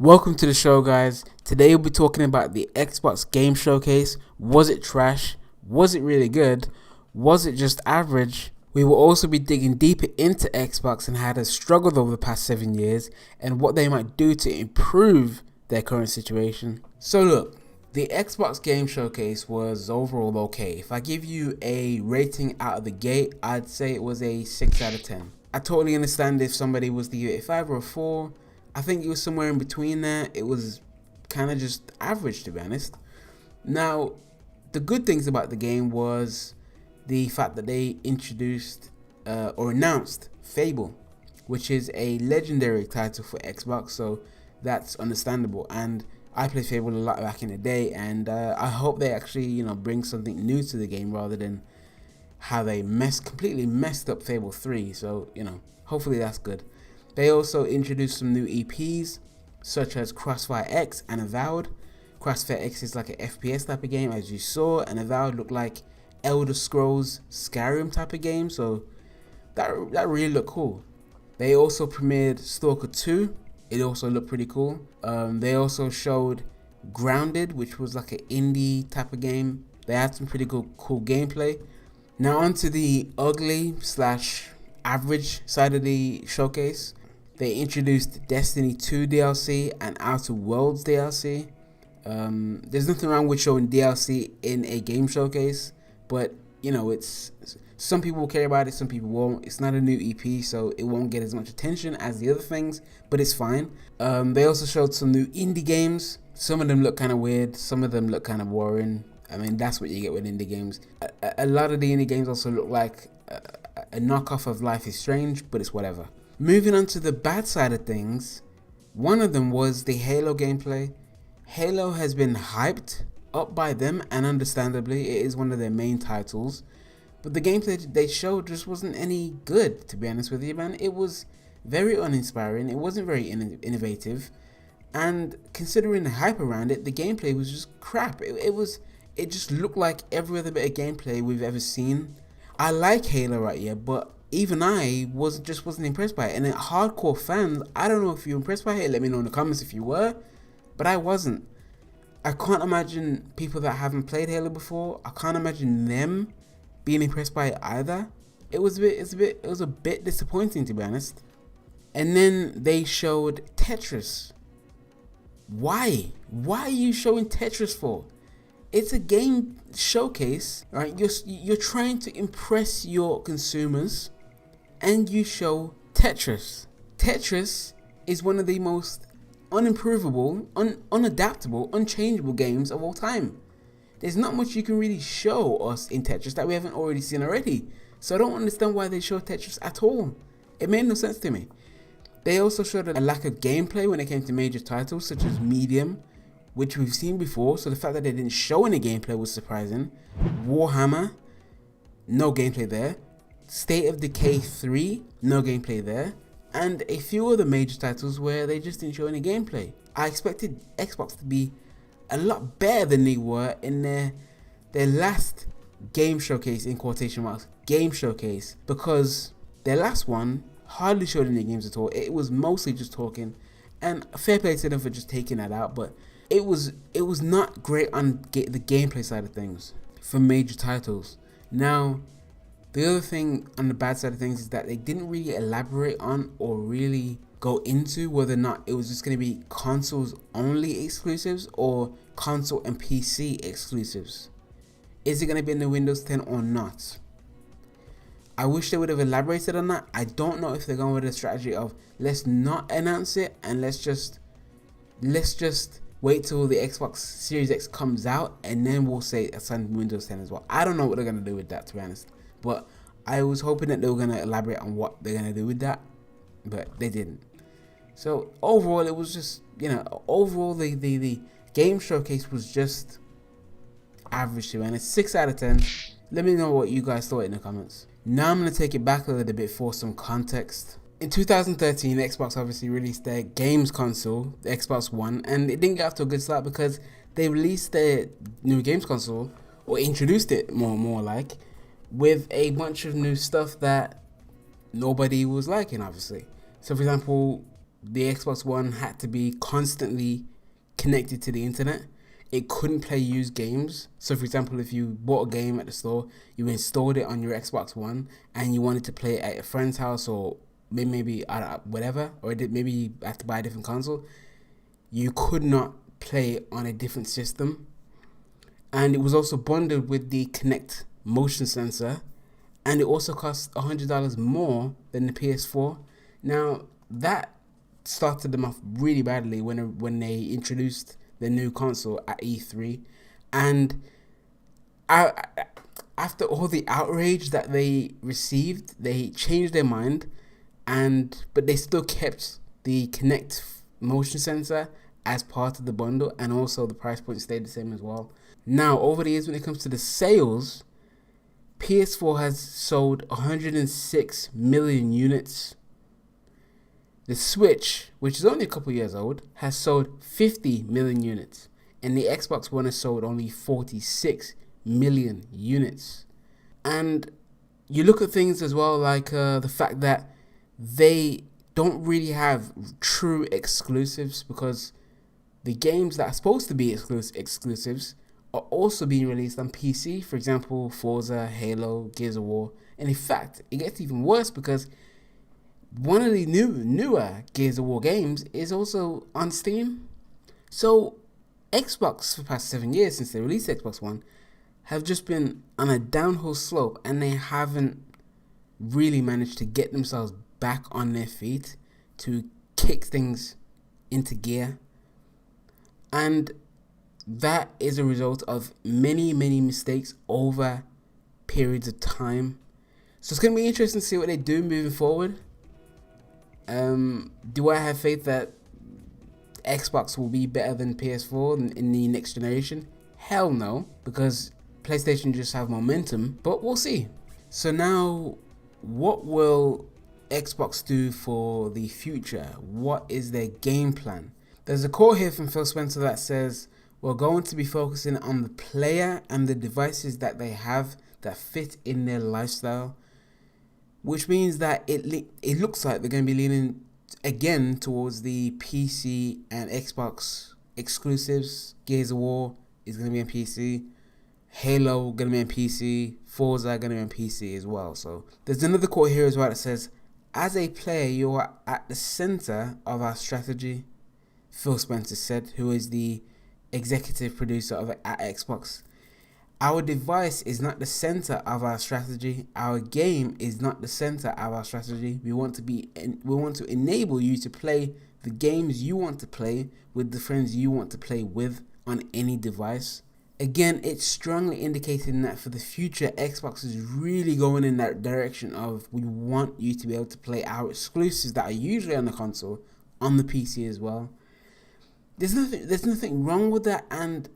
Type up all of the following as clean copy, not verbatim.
Welcome to the show, guys. Today we'll be talking about the Xbox Game Showcase. Was it trash? Was it really good? Was it just average? We will also be digging deeper into Xbox and how they've struggled over the past 7 years and what they might do to improve their current situation. So look, the Xbox Game Showcase was overall okay. If I give you a rating out of the gate, I'd say it was a 6 out of 10. I totally understand if somebody was to give it a 5 or a 4. I think it was somewhere in between there. It was kind of just average, to be honest. Now, the good things about the game was the fact that they introduced or announced Fable, which is a legendary title for Xbox, so that's understandable. And I played Fable a lot back in the day, and I hope they actually, bring something new to the game rather than how they completely messed up Fable 3. So, hopefully that's good. They also introduced some new EPs, such as Crossfire X and Avowed. Crossfire X is like an FPS type of game, as you saw, and Avowed looked like Elder Scrolls Skyrim type of game, so that really looked cool. They also premiered Stalker 2. It also looked pretty cool. They also showed Grounded, which was like an indie type of game. They had some pretty cool gameplay. Now onto the ugly / average side of the showcase. They introduced Destiny 2 DLC and Outer Worlds DLC. There's nothing wrong with showing DLC in a game showcase, but it's some people will care about it, some people won't. It's not a new EP, so it won't get as much attention as the other things, but it's fine. They also showed some new indie games. Some of them look kind of weird, some of them look kind of boring. I mean, that's what you get with indie games. A lot of the indie games also look like a knockoff of Life is Strange, but it's whatever. Moving on to the bad side of things, one of them was the Halo gameplay. Halo has been hyped up by them, and understandably, it is one of their main titles. But the gameplay they showed just wasn't any good, to be honest with you, man. It was very uninspiring, it wasn't very innovative, and considering the hype around it, the gameplay was just crap. It just looked like every other bit of gameplay we've ever seen. I like Halo right here, but even I wasn't impressed by it. And hardcore fans, I don't know if you're impressed by it. Let me know in the comments if you were, but I wasn't. I can't imagine people that haven't played Halo before. I can't imagine them being impressed by it either. It was a bit disappointing, to be honest. And then they showed Tetris. Why? Why are you showing Tetris for? It's a game showcase, right? You're trying to impress your consumers, and you show Tetris. Tetris is one of the most unimprovable, unadaptable, unchangeable games of all time. There's not much you can really show us in Tetris that we haven't already seen already. So I don't understand why they show Tetris at all. It made no sense to me. They also showed a lack of gameplay when it came to major titles such as Medium, which we've seen before, so the fact that they didn't show any gameplay was surprising. Warhammer, no gameplay there. State of Decay 3, no gameplay there. And a few other major titles where they just didn't show any gameplay. I expected Xbox to be a lot better than they were in their last game showcase, in quotation marks, game showcase, because their last one hardly showed any games at all. It was mostly just talking, and fair play to them for just taking that out, but it was not great on the gameplay side of things for major titles. Now, the other thing on the bad side of things is that they didn't really elaborate on or really go into whether or not it was just going to be consoles only exclusives or console and PC exclusives. Is it going to be in the Windows 10 or not? I wish they would have elaborated on that. I don't know if they're going with a strategy of let's not announce it and let's just wait till the Xbox Series X comes out and then we'll say it's on Windows 10 as well. I don't know what they're going to do with that, to be honest. But I was hoping that they were going to elaborate on what they're going to do with that, but they didn't. So overall, it was just, overall the game showcase was just average to, and it's 6 out of 10. Let me know what you guys thought in the comments. Now I'm going to take it back a little bit for some context. In 2013, Xbox obviously released their games console, the Xbox One, and it didn't get off to a good start because they released their new games console, or introduced it more like, with a bunch of new stuff that nobody was liking, obviously. So for example, the Xbox One had to be constantly connected to the internet. It couldn't play used games. So, for example, if you bought a game at the store, you installed it on your Xbox One, and you wanted to play it at a friend's house, or maybe whatever, or maybe you have to buy a different console, you could not play on a different system. And it was also bundled with the Kinect motion sensor, and it also cost $100 more than the PS4. Now, that started them off really badly when they introduced the new console at E3, and after all the outrage that they received, they changed their mind, but they still kept the Kinect motion sensor as part of the bundle, and also the price point stayed the same as well. Now, over the years, when it comes to the sales, PS4 has sold 106 million units. The Switch, which is only a couple years old, has sold 50 million units, and the Xbox One has sold only 46 million units. And you look at things as well, like the fact that they don't really have true exclusives, because the games that are supposed to be exclusives are also being released on PC. For example, Forza, Halo, Gears of War. And in fact, it gets even worse, because one of the newer Gears of War games is also on Steam. So Xbox, for the past 7 years since they released Xbox One, have just been on a downhill slope, and they haven't really managed to get themselves back on their feet to kick things into gear. And that is a result of many mistakes over periods of time. So it's going to be interesting to see what they do moving forward. Do I have faith that Xbox will be better than PS4 in the next generation? Hell no, because PlayStation just have momentum, but we'll see. So now, what will Xbox do for the future? What is their game plan? There's a quote here from Phil Spencer that says, "We're going to be focusing on the player and the devices that they have that fit in their lifestyle," which means that it looks like they're going to be leaning again towards the PC and Xbox exclusives. Gears of War is going to be on PC. Halo going to be on PC. Forza going to be on PC as well. So there's another quote here as well that says, "As a player, you are at the center of our strategy," Phil Spencer said, who is the executive producer at Xbox. "Our device is not the center of our strategy. Our game is not the center of our strategy. We want to enable you to play the games you want to play with the friends you want to play with on any device." Again, it's strongly indicating that for the future, Xbox is really going in that direction of, we want you to be able to play our exclusives that are usually on the console on the PC as well. There's nothing wrong with that, and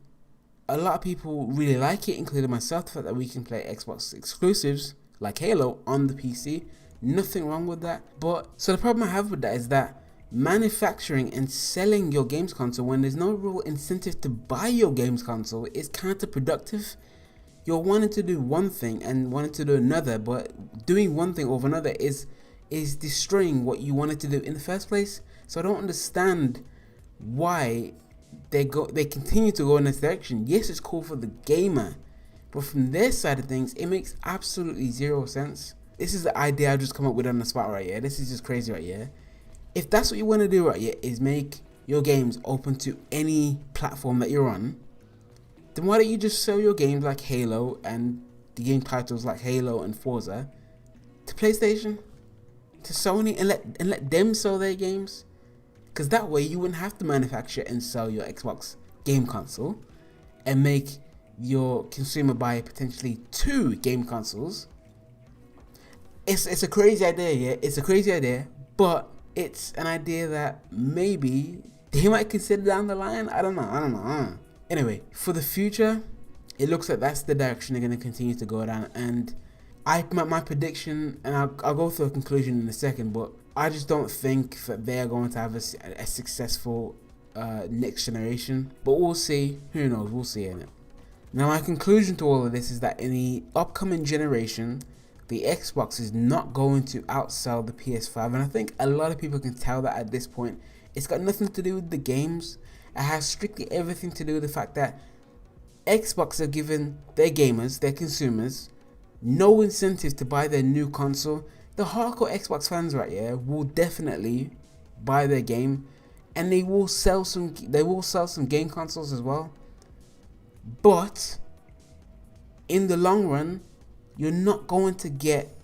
a lot of people really like it, including myself, the fact that we can play Xbox exclusives like Halo on the PC. Nothing wrong with that. But so the problem I have with that is that manufacturing and selling your games console when there's no real incentive to buy your games console is counterproductive. You're wanting to do one thing and wanting to do another, but doing one thing over another is destroying what you wanted to do in the first place. So I don't understand why they continue to go in this direction. Yes, it's cool for the gamer, but from their side of things, it makes absolutely zero sense. This is the idea I just come up with on the spot right here. This is just crazy right here. If that's what you want to do right here, is make your games open to any platform that you're on, then why don't you just sell your games like Halo and the game titles like Halo and Forza to PlayStation, to Sony, and let them sell their games? Because that way you wouldn't have to manufacture and sell your Xbox game console and make your consumer buy potentially 2 game consoles. It's a crazy idea, yeah. It's a crazy idea, but it's an idea that maybe they might consider down the line. I don't know. Anyway, for the future, it looks like that's the direction they're going to continue to go down. And my prediction, and I'll go through a conclusion in a second, but I just don't think that they're going to have a successful next generation. But we'll see. Who knows? We'll see in it. Now, my conclusion to all of this is that in the upcoming generation, the Xbox is not going to outsell the PS5, and I think a lot of people can tell that at this point. It's got nothing to do with the games. It has strictly everything to do with the fact that Xbox have given their gamers, their consumers, no incentive to buy their new console. The hardcore Xbox fans right here will definitely buy their game, and they will sell some game consoles as well. But in the long run, you're not going to get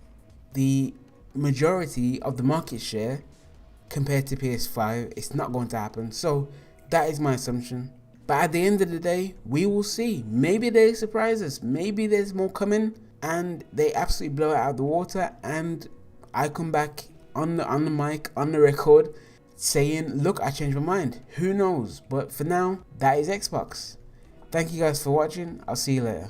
the majority of the market share compared to PS5. It's not going to happen. So that is my assumption. But at the end of the day, we will see. Maybe they surprise us. Maybe there's more coming and they absolutely blow it out of the water, and I come back on the mic, on the record, saying, look, I changed my mind. Who knows? But for now, that is Xbox. Thank you guys for watching. I'll see you later.